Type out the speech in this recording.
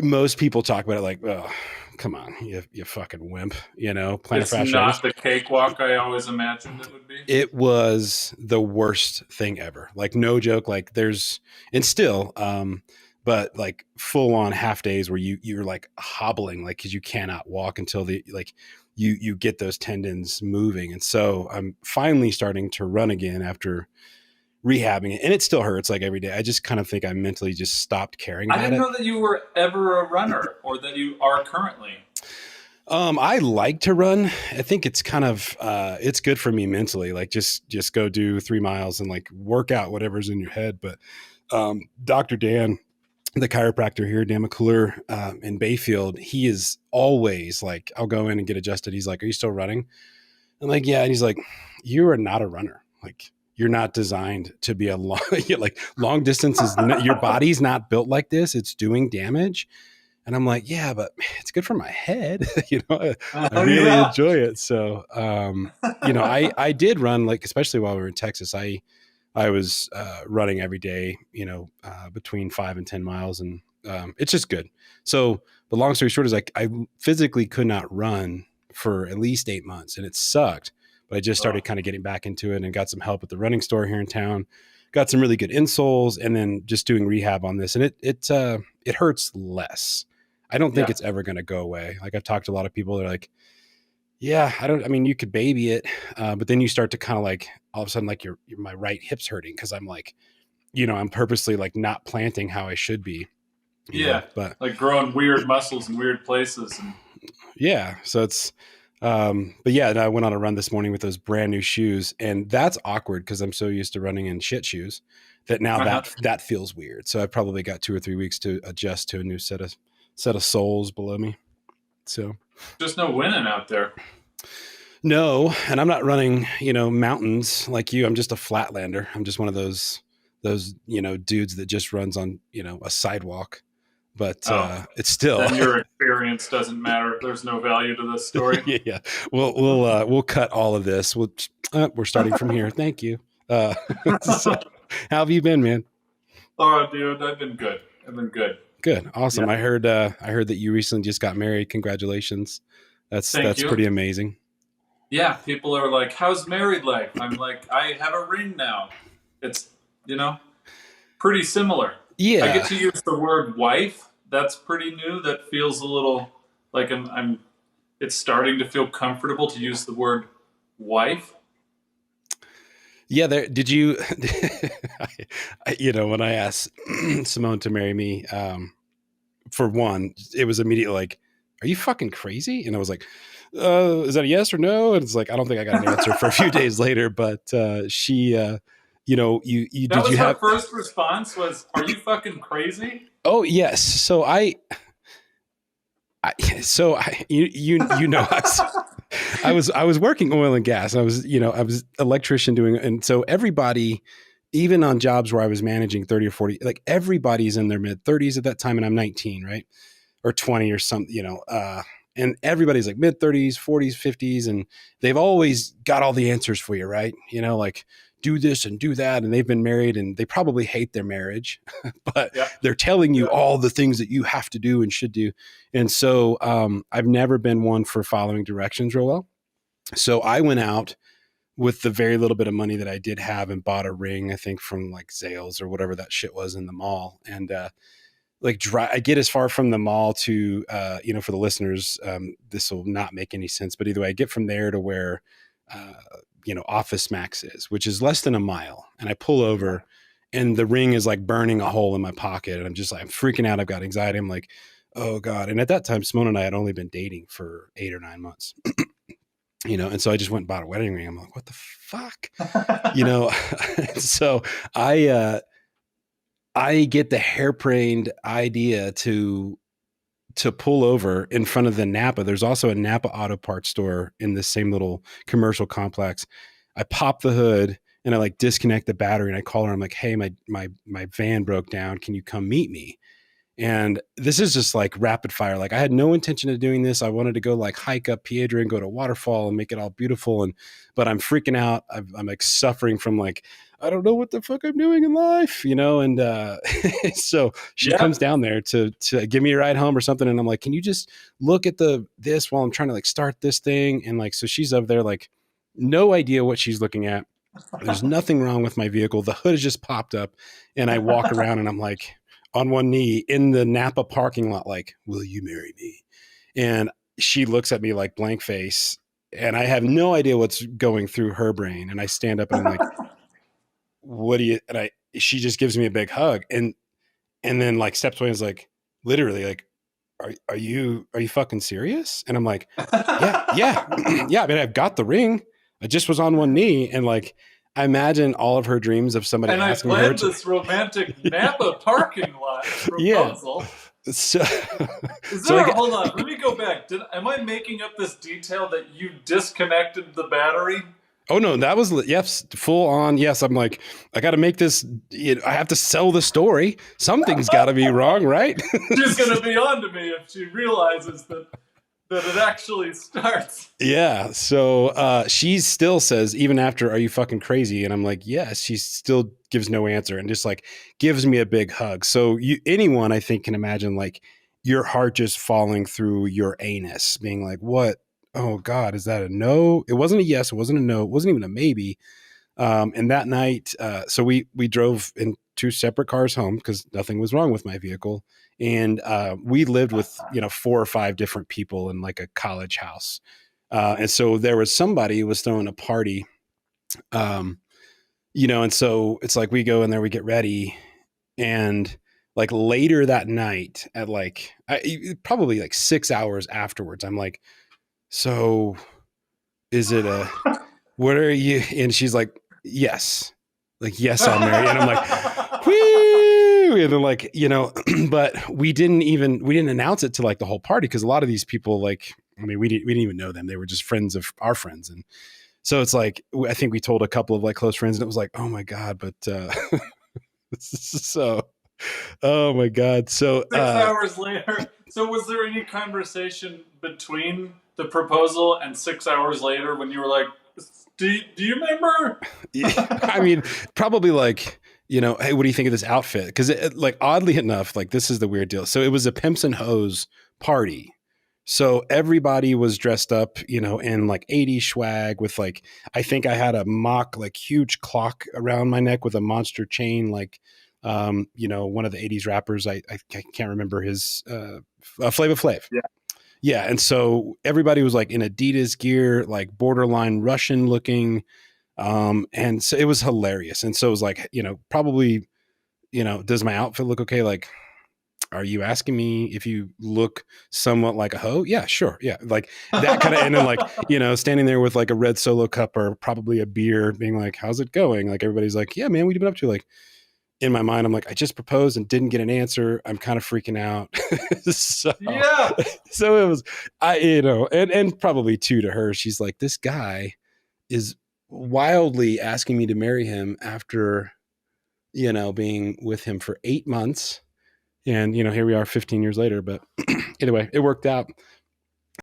most people talk about it like, oh, come on, you fucking wimp, plantar It's fasciitis. not the cakewalk I always imagined it would be. It was the worst thing ever. Like no joke. Like there's and still, but like full on half days where you're like hobbling, like because you cannot walk until the like you get those tendons moving. And so I'm finally starting to run again after rehabbing it, and it still hurts like every day. I just kind of think I mentally just stopped caring I about didn't it. know that you were ever a runner or that you are currently. I like to run. I think it's kind of it's good for me mentally. Like just go do 3 miles and like work out whatever's in your head. But Dr. Dan, the chiropractor here, Dan McClure in Bayfield, he is always like, I'll go in and get adjusted. He's like, "Are you still running?" I'm like, "Yeah." And he's like, "You are not a runner. Like you're not designed to be a long like long distance is your body's not built like this. It's doing damage." And I'm like, "Yeah, but it's good for my head." I really Yeah. enjoy it. So, I did run, like, especially while we were in Texas, I was running every day, between 5 and 10 miles, and it's just good. So the long story short is like, I physically could not run for at least 8 months, and it sucked, but I just Oh, started kind of getting back into it and got some help at the running store here in town, got some really good insoles, and then just doing rehab on this. And it hurts less. I don't think yeah. it's ever going to go away. Like I've talked to a lot of people, they're like, "Yeah, I mean, you could baby it." But then you start to kind of like, all of a sudden, like my right hip's hurting. Cause I'm like, I'm purposely like not planting how I should be, Yeah. but Like growing weird muscles in weird places. And yeah, so but yeah, and I went on a run this morning with those brand new shoes, and that's awkward because I'm so used to running in shit shoes that now uh-huh. that feels weird. So I probably got 2 or 3 weeks to adjust to a new set of soles below me. So Just no winning out there. no, and I'm not running, mountains like you. I'm just a flatlander. I'm just one of those dudes that just runs on a sidewalk. But Oh, it's still then your experience doesn't matter. There's no value to this story. yeah, yeah. We'll cut all of this. We're starting from here. Thank you. Uh, so, how have you been, man? Oh, dude, I've been good. I've been good. Good, Yeah. awesome. I heard that you recently just got married. Congratulations. That's Thank that's you. pretty amazing. Yeah, people are like, "How's married life?" I'm like, "I have a ring now." It's, you know, pretty similar. I get Yeah, to use the word wife. That's pretty new. That feels a little like it's starting to feel comfortable to use the word wife. yeah. There, did you? When I asked Simone to marry me, for one, it was immediately like, "Are you fucking crazy?" And I was like, "Is that a yes or no?" And it's like, I don't think I got an answer for a few days later. But she, you That did was you her have? first response was, "Are you fucking crazy?" Oh yes. I so I I was working oil and gas. I was electrician doing, and so everybody, even on jobs where I was managing 30 or 40, like everybody's in their mid 30s at that time, and I'm 19, right? Or 20 or something, and everybody's like mid 30s, 40s, 50s, and they've always got all the answers for you, right? Like do this and do that, and they've been married and they probably hate their marriage, but Yeah, they're telling you yeah. all the things that you have to do and should do. And so I've never been one for following directions real well. So I went out with the very little bit of money that I did have and bought a ring, I think from like Zales or whatever that shit was in the mall. And I get as far from the mall to for the listeners, this will not make any sense, but either way, I get from there to where Office Max is, which is less than a mile, and I pull over and the ring is like burning a hole in my pocket, and I'm just like, I'm freaking out, I've got anxiety, I'm like, oh god. And at that time, Simone and I had only been dating for 8 or 9 months, and so I just went and bought a wedding ring. I'm like, what the fuck, so I get the harebrained idea to pull over in front of the NAPA. There's also a NAPA Auto Parts store in this same little commercial complex. I pop the hood and I like disconnect the battery, and I call her. I'm like, "Hey, my van broke down. Can you come meet me?" And this is just like rapid fire. Like I had no intention of doing this. I wanted to go like hike up Piedra and go to a waterfall and make it all beautiful. But I'm freaking out. I'm like suffering from like, I don't know what the fuck I'm doing in life, you know? And, so she Yeah. comes down there to give me a ride home or something. And I'm like, can you just look at this while I'm trying to like start this thing? And like, so she's over there, like no idea what she's looking at. There's nothing wrong with my vehicle. The hood has just popped up, and I walk around and I'm like on one knee in the Napa parking lot, like, will you marry me? And she looks at me like blank face, and I have no idea what's going through her brain. And I stand up and I'm like, what do you, and she just gives me a big hug and then like steps away and is like, literally like, are you fucking serious? And I'm like, yeah, yeah, yeah. I mean, I've got the ring. I just was on one knee, and like, I imagine all of her dreams of somebody And I asking her planned to, this romantic Napa parking lot yeah. proposal. So, Is so I there a, get, hold on, let me go back. Am I making up this detail that you disconnected the battery? oh no, that was, yes, full on. Yes. I'm like, I got to make this, I have to sell the story. Something's got to be wrong, right? She's going to be on to me if she realizes that it actually starts. Yeah. So she still says, even after, are you fucking crazy? And I'm like, yes. She still gives no answer and just like gives me a big hug. So anyone I think can imagine like your heart just falling through your anus, being like, what? Oh God, is that a no? It wasn't a yes. It wasn't a no. It wasn't even a maybe. And that night, so we drove in two separate cars home because nothing was wrong with my vehicle. And we lived with, 4 or 5 different people in like a college house. And so there was somebody who was throwing a party, um, and so it's like we go in there, we get ready, and like later that night at like probably like 6 hours afterwards, I'm like, so is it a what are you? And she's like, yes, like, yes, I'll marry you. And I'm like, whoo. And then like, but we didn't announce it to like the whole party. Cause a lot of these people, like, I mean, we didn't even know them. They were just friends of our friends. And so it's like, I think we told a couple of like close friends and it was like, oh my God. But, so, oh my God. So, 6 hours later. So, was there any conversation between the proposal and 6 hours later when you were like, do you remember? I mean, probably like, hey, what do you think of this outfit? Because like oddly enough, like this is the weird deal. So it was a pimps and hoes party. So everybody was dressed up, in like 80s swag with like, I think I had a mock like huge clock around my neck with a monster chain, like, one of the 80s rappers. I can't remember his, Flava Flav. Yeah. Yeah. And so everybody was like in Adidas gear, like borderline Russian looking. And so it was hilarious. And so it was like, probably, does my outfit look okay? Like, are you asking me if you look somewhat like a hoe? Yeah, sure. Yeah. Like that kind of, and then like, standing there with like a red Solo cup or probably a beer being like, how's it going? Like everybody's like, yeah, man, what have you been up to? Like in my mind, I'm like, I just proposed and didn't get an answer. I'm kind of freaking out. so, Yeah. so it was, and probably too to her, she's like, this guy is wildly asking me to marry him after, being with him for 8 months. And, here we are 15 years later. But anyway, it worked out.